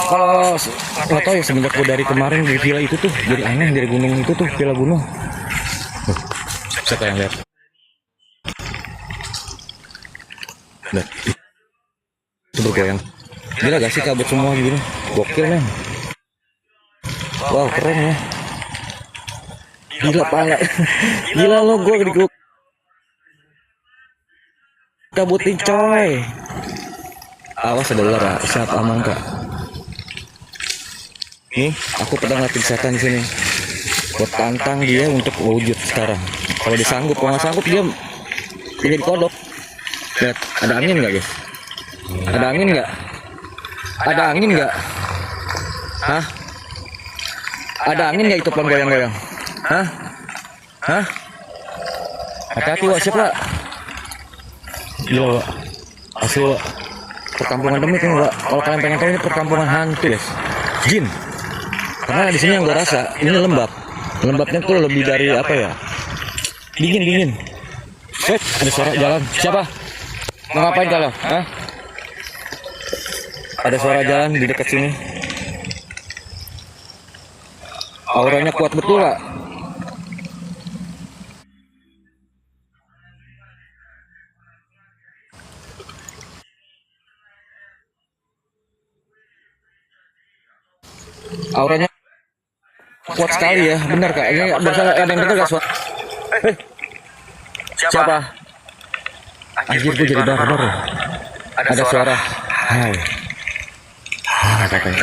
Kalau nggak tahu ya, semenjak gue dari kemarin di villa itu tuh jadi aneh, dari gunung itu tuh, villa gunung. Siapa yang lihat? Lihat. Itu bergoyang. Gila gak sih kabut semua gini? Gokil men. Wow keren ya. Gila pala. Gila lo, gue kabutin coy. Awas ada ular ya, siap aman kak. Nih, aku pedang latih setan di sini. Buat tantang dia untuk wujud sekarang. Kalau dia sanggup, kalau nggak sanggup dia jadi kodok. Lihat, ada angin nggak guys? Ada angin nggak? Ada angin nggak? Hah? Ada angin nggak itu pelan goyang-goyang? Hah? Hah? Hati-hati wak, siap wak. Gila wak. Asli wak. Perkampungan demit ini wak. Kalau kalian pengen tahu, ini perkampungan hantu guys. Jin. Karena di sini yang gue rasa ini lembab. Lembabnya tuh lebih dari apa ya? Dingin. Ada suara jalan. Siapa? Mau ngapain kalau? Hah? Ada suara jalan di dekat sini. Auranya kuat betul lah. Auranya kuat sekali ya, benar kak. Ini ada yang dengar gak suara? Siapa? Anjir, gue jadi barbar ya. Ada suara. Hai.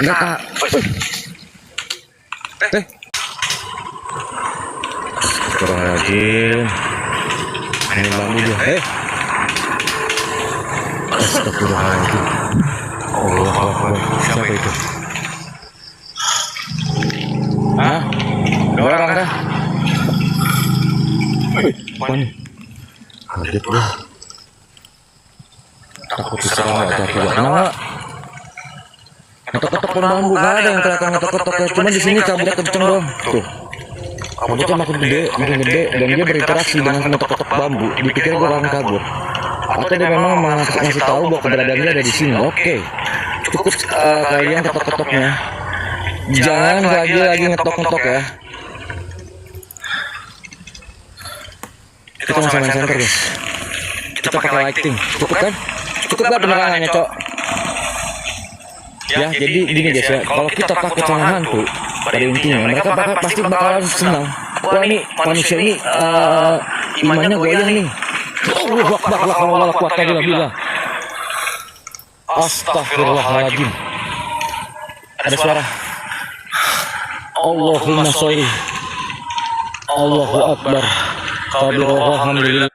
Enggak kak. Astagfirullahaladzim. Ini bambu dia. Astagfirullahaladzim. Allah Akbar. Siapa itu? Hah? Ada orang dah. Apaan? Kaget gue. Takut diserang gak ada juga. Kenapa? Ngetok-ketok pohon bambu, gak ada yang kelihatan ngetok-ketok ya. Cuma di sini kabutnya kenceng dong. Tuh. Kabutnya makin gede, dan dia berinteraksi dengan ngetok-ketok bambu. Dipikir gue orang kabur. Atau dia memang ngasih tahu bahwa keberadaan dia ada di sini. Oke. Cukup kalian ketok-ketoknya. Jangan lagi ngetok-ngetok ya. Kita masih main center guys. Kita pakai lighting. Cukup kan? Cukup gak penerangannya cok? Ya jadi gini guys ya. Kalau kita takut sama hantu, pada intinya mereka pasti bakalan senang. Wah ini manusia ini imannya goyang nih. Allahu Akbar, la haula wala quwata illa billah. Astagfirullahaladzim. Ada suara. Allahumma sholli. Allahu Akbar. Alhamdulillah.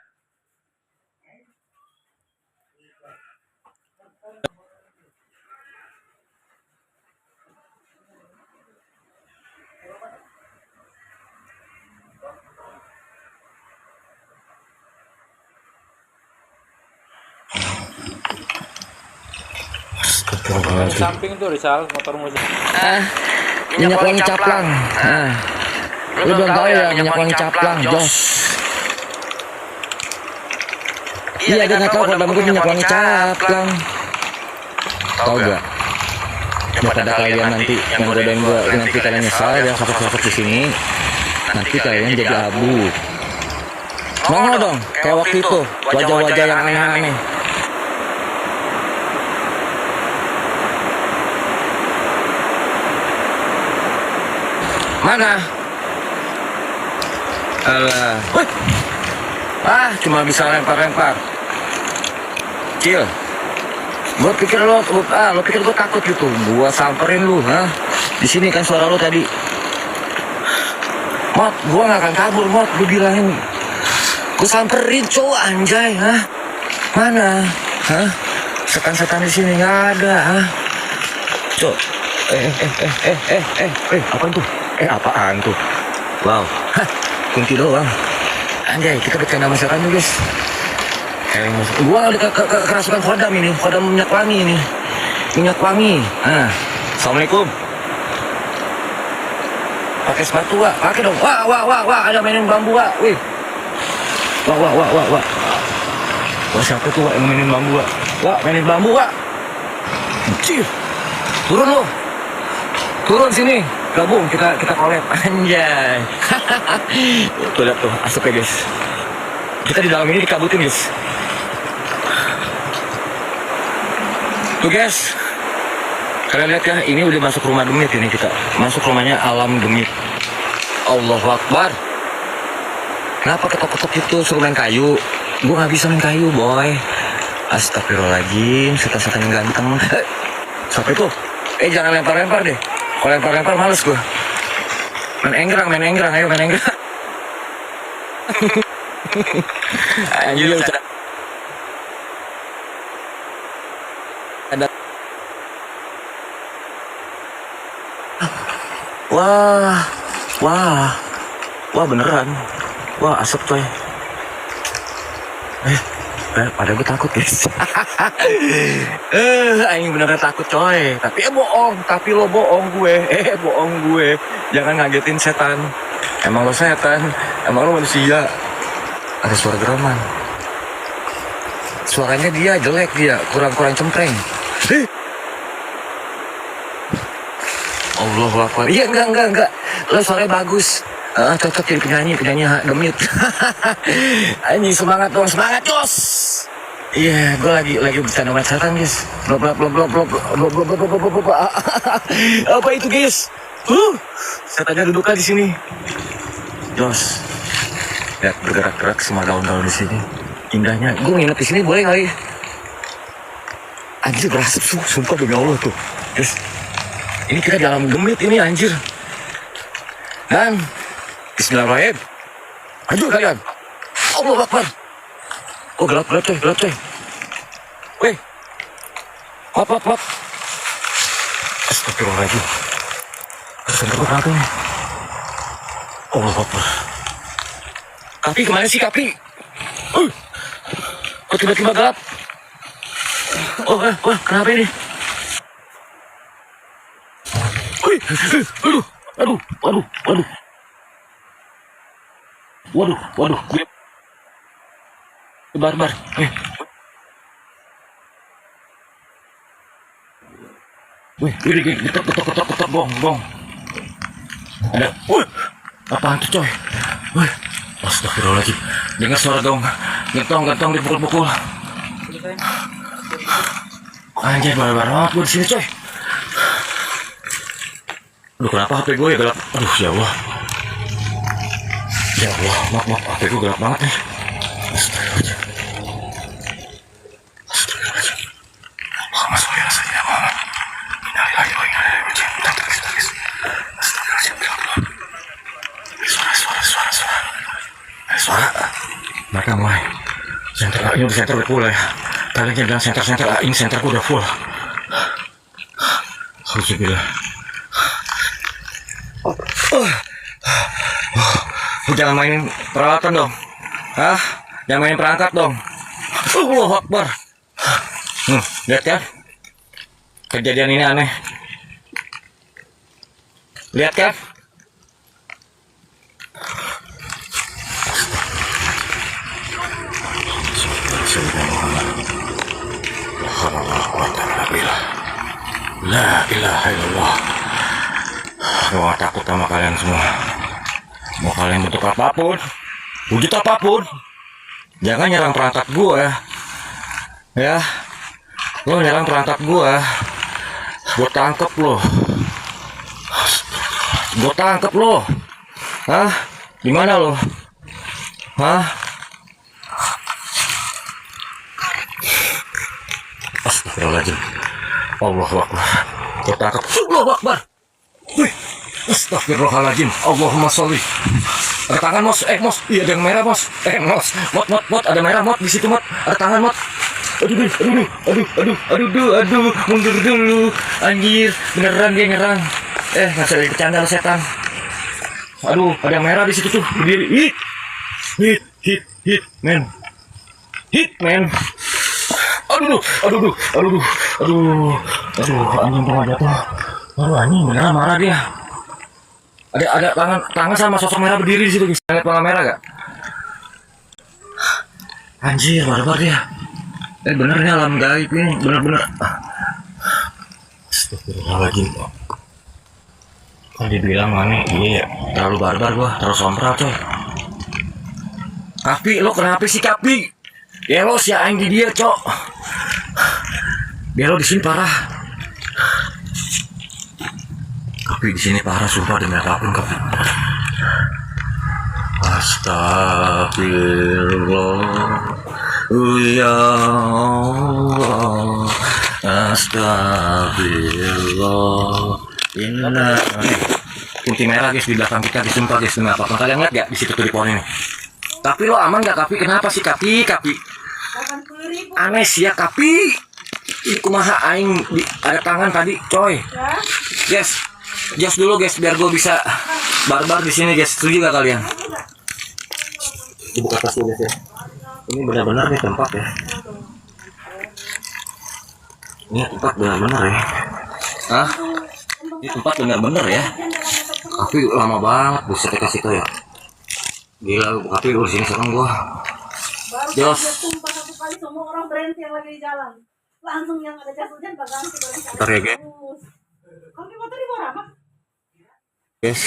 Di samping tuh Rizal, motor musik. Minyak wangi caplang. Lu belum tahu ya minyak wangi caplang, Jos. Iya, dia nggak tahu kalau gue minyak wangi caplang. Tahu gak? Daripada kalian nanti yang godain gue, nanti kalian nyesal yang sakit-sakit di sini, nanti kalian jadi abu. Nongol dong, kayak waktu itu, wajah-wajah yang aneh-aneh. Mana? Alah. Cuma bisa lempar-lempar. Cil. Gua pikir lo pikir gua takut gitu. Gua samperin lu, ha? Di sini kan suara lo tadi. Mot, gua nggak akan kabur, Mot. Gua bilangin. Gua samperin cowok anjay, ha? Mana? Hah? Setan-setan di sini nggak ada, ha? Cok. Apaan tuh? Apaan tuh? Wow, kunti doang. Anjay, kita bercanda masakan nih guys. Gua udah kerasukan kodam ini, kodam minyak wangi ini. Minyak wangi. Assalamualaikum. Pakai sepatu Wak, pakai dong. Wah, ada mainin bambu Wak. Wih. Wah. Wah, siapa tuh Wak yang mainin bambu Wak? Wak, mainin bambu Wak. Cih. Turun lo. Turun sini, gabung kita collab anjay. Tuh lihat tuh asapnya guys. Kita di dalam ini dikabutin guys. Tuh guys, kalian lihat ya, ini udah masuk rumah Demit ini kita. Masuk rumahnya Alam Demit. Allahu Akbar. Kenapa ketok-ketok itu suruh main kayu? Gue gak bisa main kayu boy. Astagfirullahaladzim, setan-setan yang ganteng. Siapa itu? Jangan lempar-lempar deh. Kalau lempar-lempar males gue. Main enggrang, ayo main enggrang. Anjir, ada. Wah beneran. Wah asap coy. Pada gue takut guys. Aing beneran takut coy. Tapi bohong. Tapi lo bohong gue. Bohong gue. Jangan ngagetin setan. Emang lo setan. Emang lo manusia. Ada suara geraman. Suaranya dia jelek dia. Kurang cempreng. Allahu Akbar. Iya enggak. Lo suaranya bagus. Cocok jadi penyanyi Demit. Anjing semangat dong, semangat Jos. Iya, gue lagi bercanda sama setan guys. Blok. Apa itu guys? Setannya duduknya di sini. Jos. Lihat bergerak-gerak semua daun-daun di sini. Indahnya. Gue nginep di sini boleh kali? Anjir berasap sumpah demi Allah tuh. Guys. Ini kita dalam Demit ini anjir. Dan Bismillahirrahmanirrahim. Maju kalian. Allahu Akbar. Oh gelap coy. Weh. Hop. Astagfirullahaladzim. Kesentuh berapa nih? Allahu Akbar. Kapi kemana sih Kapi? Kok tiba-tiba gelap? Wah, kenapa ini? Waduh. Waduh. Barbar. Ketok, bong. Ada. Apaan tuh coy? Astagfirullahaladzim. Dengar suara dong. Gentong dipukul-pukul. Anjir, barbar banget gue di sini coy. Aduh, kenapa HP gue ya gelap? Aduh, ya Allah, maaf, HP gue gelap banget nih. Astagfirullahaladzim. Allahumma sholli ala sayyidina Muhammad. Innalillahi wa inna ilaihi raji'un. Astagfirullahaladzim. Suara. Mereka mulai. Ini udah center udah full ya. Kalian jangan bilang center. Ini centerku udah full. Alhamdulillah. Jangan main peralatan dong. Jangan main perangkat dong. Allahu Akbar. Lihat kan? Kejadian ini aneh. Lihat kan? La ilaha illallah. Gue gak takut sama kalian semua. Mau kalian bentuk apapun, wujud apapun, jangan nyerang perangkat gue. Ya, lo nyerang perangkat gue tangkep lo. Gue tangkep lo. Gimana lo? Astagfirullahaladzim. Allahu Akbar. Gue tangkep. Allahu Akbar. Astagfirullahaladzim. Allahumma sholli. Ada tangan mos. Iya ada yang merah mos. Mot ada merah mot di situ mot. Ada tangan mot. Aduh, mundur dulu. Anjir, beneran dia nyerang. Nggak bisa bercanda setan. Aduh, ada yang merah di situ tuh. Berdiri. Hit, man. Aduh, anjing tengah jatuh. Aduh, anjing beneran marah dia. Ada tangan sama sosok merah berdiri di situ. Bisa lihat tangan merah gak? Anjir, barbar dia. Bener nih alam gaib ini, bener. Astagfirullahaladzim. Kan dibilang mana? Iya, terlalu barbar gua, terlalu sompral coy. Kapi, lo kenapa sih Kapi? Ya lo si aing di dia, cok. Dia lo di sini parah. Kapi di sini parah, sumpah demi apapun Kapi. Astagfirullah, ya Allah. Astagfirullah. Inna. Kunti merah guys di belakang kita, disumpah guys demi apapun. Kalian lihat gak di situ tuh di pohon ini? Tapi lo aman gak Kapi? Kenapa sih Kapi? Aneh sih ya Kapi. Ini kumaha aing ada tangan tadi, coy. Guys, just dulu guys biar gue bisa barbar di sini guys. Setuju gak kalian? Dibuka tas dulu guys ya. Ini benar-benar nih tempat ya. Ini tempat benar-benar ya. Hah? Ini tempat benar-benar ya. Tapi lama banget bisa kasih tau ya. Gila, tapi gue disini sekarang gua. Jos. Tumpah satu kali semua orang berhenti yang lagi di jalan. Langsung yang ada jas hujan baganti. Bentar ya guys. Kamu motor di bawah apa? Guys.